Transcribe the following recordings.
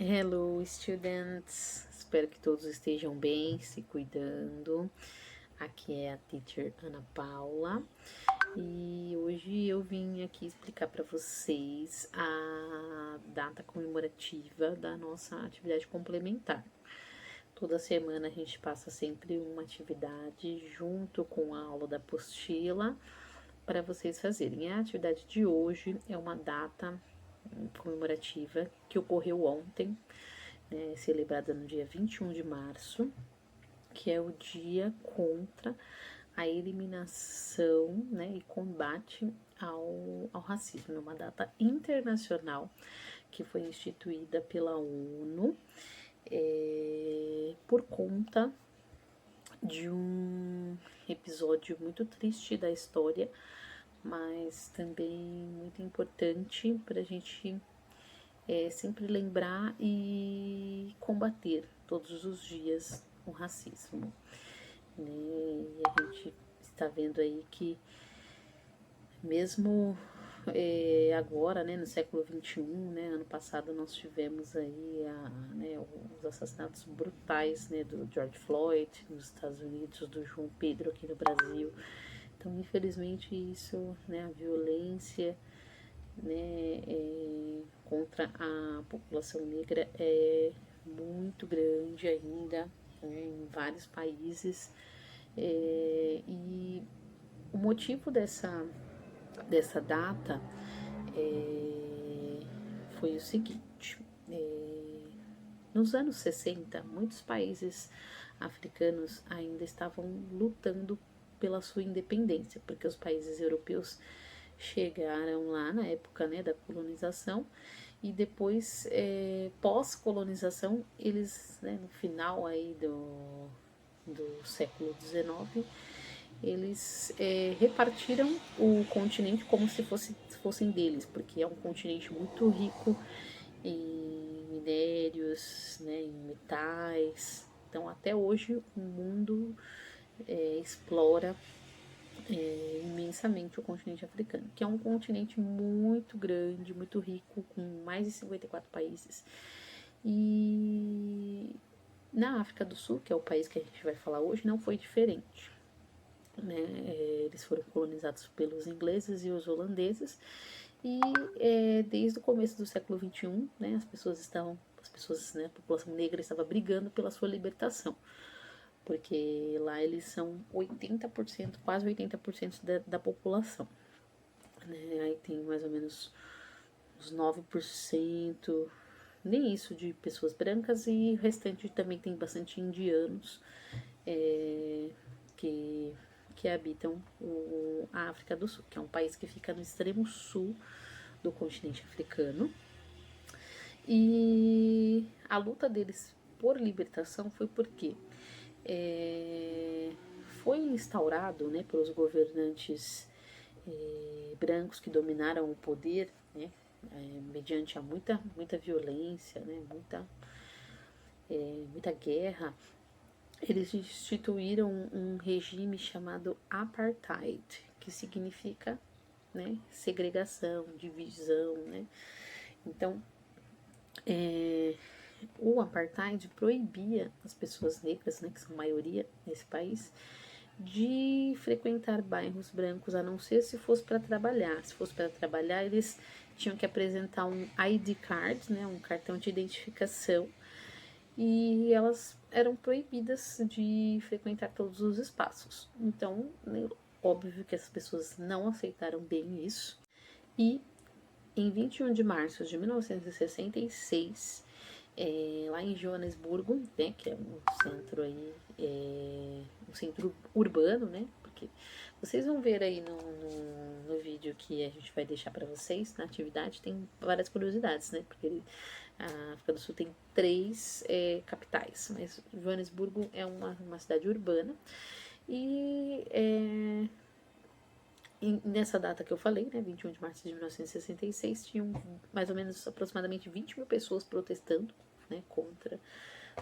Hello, students! Espero que todos estejam bem, se cuidando. Aqui é a teacher Ana Paula e hoje eu vim aqui explicar para vocês a data comemorativa da nossa atividade complementar. Toda semana a gente passa sempre uma atividade junto com a aula da apostila para vocês fazerem. A atividade de hoje é uma data comemorativa que ocorreu ontem, celebrada no dia 21 de março, que é o dia contra a eliminação, e combate ao racismo. É uma data internacional que foi instituída pela ONU por conta de um episódio muito triste da história, mas também muito importante para a gente sempre lembrar e combater todos os dias o racismo. E a gente está vendo aí que mesmo agora, no século XXI, ano passado nós tivemos aí os assassinatos brutais, do George Floyd nos Estados Unidos, do João Pedro aqui no Brasil. Então, infelizmente, isso, a violência, contra a população negra é muito grande ainda, em vários países. E o motivo dessa data foi o seguinte: nos anos 60, muitos países africanos ainda estavam lutando pela sua independência, porque os países europeus chegaram lá na época da colonização e depois, pós-colonização, eles, no final aí do século XIX, eles repartiram o continente como se fossem deles, porque é um continente muito rico em minérios, em metais. Então, até hoje, o mundo explora imensamente o continente africano, que é um continente muito grande, muito rico, com mais de 54 países. E na África do Sul, que é o país que a gente vai falar hoje, não foi diferente. Eles foram colonizados pelos ingleses e os holandeses, e desde o começo do século XXI, a população negra estava brigando pela sua libertação, porque lá eles são 80%, quase 80% da população. Aí tem mais ou menos uns 9%, nem isso, de pessoas brancas, e o restante também tem bastante indianos que habitam a África do Sul, que é um país que fica no extremo sul do continente africano. E a luta deles por libertação foi porque foi instaurado, pelos governantes brancos que dominaram o poder, mediante a muita violência, muita guerra. Eles instituíram um regime chamado apartheid, que significa, segregação, divisão, Então, o apartheid proibia as pessoas negras, que são maioria nesse país, de frequentar bairros brancos, a não ser se fosse para trabalhar. Se fosse para trabalhar, eles tinham que apresentar um ID card, um cartão de identificação, e elas eram proibidas de frequentar todos os espaços. Então, óbvio que as pessoas não aceitaram bem isso, e em 21 de março de 1966, lá em Joanesburgo, que é um centro aí, um centro urbano, porque vocês vão ver aí no vídeo que a gente vai deixar para vocês, na atividade, tem várias curiosidades, porque a África do Sul tem 3 capitais, mas Joanesburgo é uma cidade urbana. E nessa data que eu falei, 21 de março de 1966, tinham mais ou menos aproximadamente 20 mil pessoas protestando, contra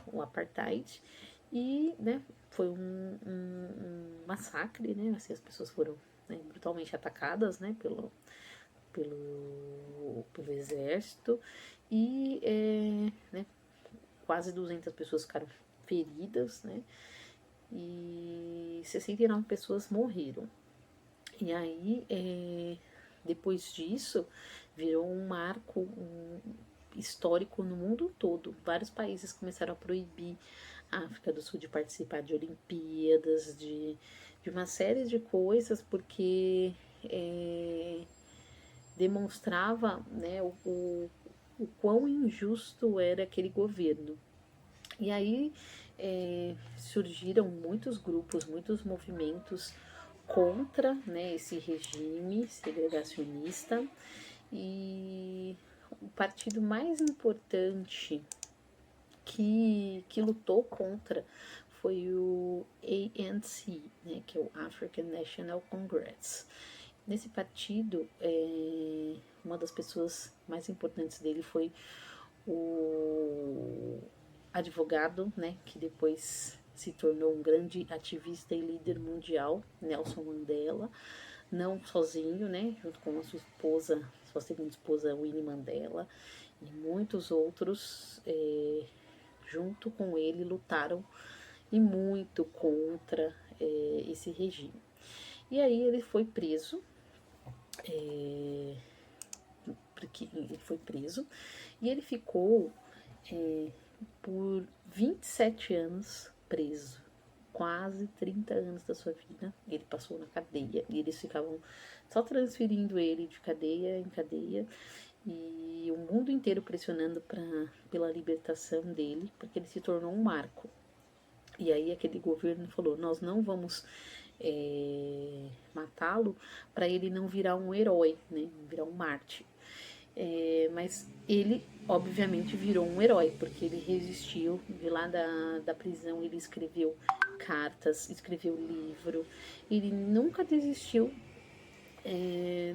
o apartheid. E, foi um massacre, assim, as pessoas foram brutalmente atacadas, pelo exército, e quase 200 pessoas ficaram feridas, né? E 69 pessoas morreram. E aí, depois disso, virou um marco histórico no mundo todo. Vários países começaram a proibir a África do Sul de participar de Olimpíadas, de uma série de coisas, porque demonstrava, né, o quão injusto era aquele governo. E aí surgiram muitos grupos, muitos movimentos contra, né, esse regime segregacionista, e o partido mais importante que lutou contra foi o ANC, né, que é o African National Congress. Nesse partido, uma das pessoas mais importantes dele foi o advogado, né, que depois se tornou um grande ativista e líder mundial, Nelson Mandela, não sozinho, né, junto com a sua segunda esposa, Winnie Mandela, e muitos outros, junto com ele, lutaram e muito contra esse regime. E aí ele foi preso, porque ele foi preso, e ele ficou por 27 anos preso. Quase 30 anos da sua vida ele passou na cadeia, e eles ficavam só transferindo ele de cadeia em cadeia, e o mundo inteiro pressionando pela libertação dele, porque ele se tornou um marco. E aí aquele governo falou, nós não vamos matá-lo para ele não virar um herói, né, virar um mártir. Mas ele, obviamente, virou um herói, porque ele resistiu. De lá da prisão, ele escreveu cartas, escreveu livro. Ele nunca desistiu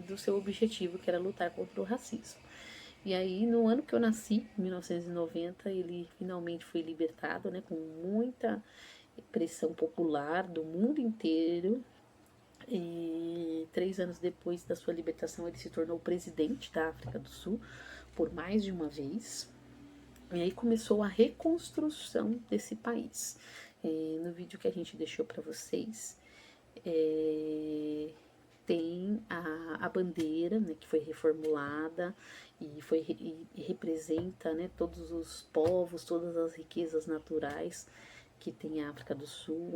do seu objetivo, que era lutar contra o racismo. E aí, no ano que eu nasci, em 1990, ele finalmente foi libertado, né, com muita pressão popular do mundo inteiro. E 3 anos depois da sua libertação, ele se tornou presidente da África do Sul por mais de uma vez. E aí começou a reconstrução desse país. No vídeo que a gente deixou para vocês, tem a bandeira, né, que foi reformulada e representa, né, todos os povos, todas as riquezas naturais que tem a África do Sul.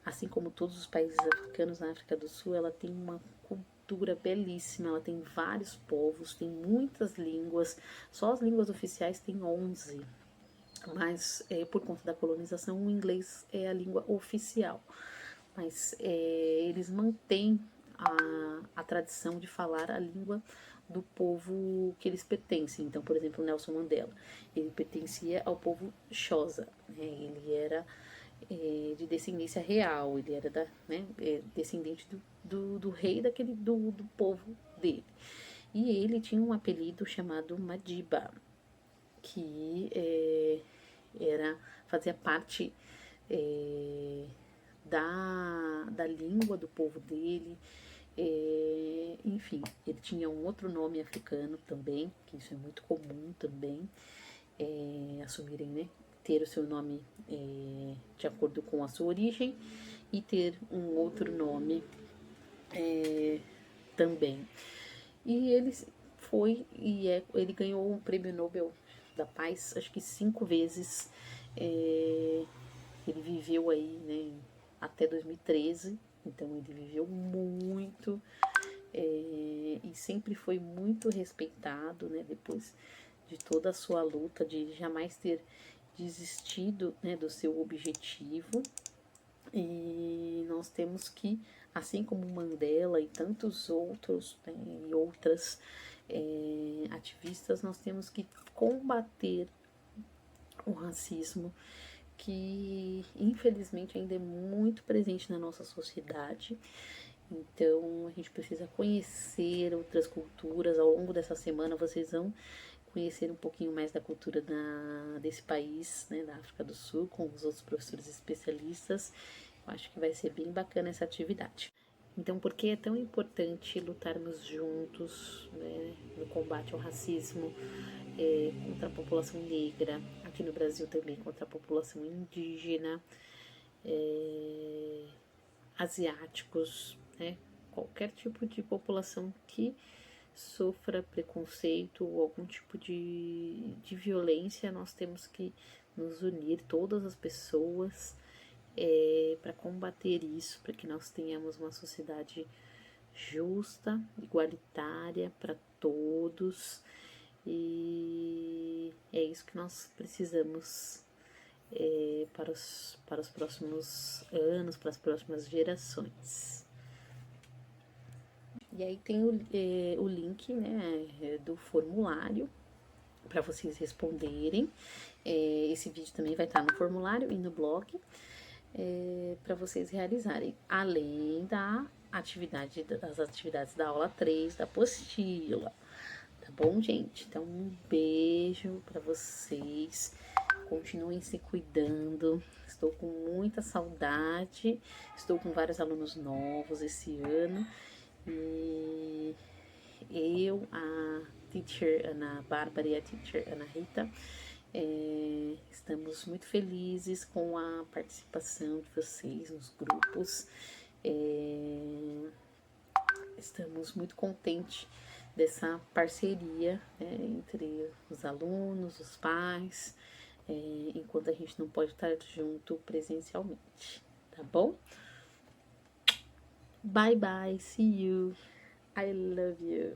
Assim como todos os países africanos, na África do Sul, ela tem uma cultura belíssima, ela tem vários povos, tem muitas línguas, só as línguas oficiais tem 11, mas por conta da colonização, o inglês é a língua oficial. Mas eles mantêm a tradição de falar a língua do povo que eles pertencem. Então, por exemplo, Nelson Mandela, ele pertencia ao povo Xhosa, né? Ele era de descendência real, ele era descendente do rei do povo dele. E ele tinha um apelido chamado Madiba, que fazia parte da língua do povo dele. Enfim, ele tinha um outro nome africano também, que isso é muito comum também, assumirem, né, ter o seu nome de acordo com a sua origem e ter um outro nome também. E ele ele ganhou um prêmio Nobel da Paz, acho que 5 vezes. Ele viveu aí, né, até 2013, então ele viveu muito e sempre foi muito respeitado, né, depois de toda a sua luta, de jamais ter desistido, né, do seu objetivo. E nós temos que, assim como Mandela e tantos outros, né, e outras ativistas, nós temos que combater o racismo, que infelizmente ainda é muito presente na nossa sociedade. Então a gente precisa conhecer outras culturas. Ao longo dessa semana vocês vão conhecer um pouquinho mais da cultura desse país, né, da África do Sul, com os outros professores especialistas. Eu acho que vai ser bem bacana essa atividade. Então, por que é tão importante lutarmos juntos, né, no combate ao racismo, contra a população negra, aqui no Brasil também contra a população indígena, asiáticos, né, qualquer tipo de população que sofra preconceito ou algum tipo de violência, nós temos que nos unir, todas as pessoas, para combater isso, para que nós tenhamos uma sociedade justa, igualitária para todos, e é isso que nós precisamos para os próximos anos, para as próximas gerações. E aí tem o link, né, do formulário para vocês responderem. Esse vídeo também vai estar no formulário e no blog, para vocês realizarem, além das atividades da aula 3, da apostila. Tá bom, gente? Então, um beijo para vocês. Continuem se cuidando. Estou com muita saudade. Estou com vários alunos novos esse ano. E eu, a teacher Ana Bárbara e a teacher Ana Rita, estamos muito felizes com a participação de vocês nos grupos. Estamos muito contentes dessa parceria, né, entre os alunos, os pais, enquanto a gente não pode estar junto presencialmente, tá bom? Bye bye, see you, I love you.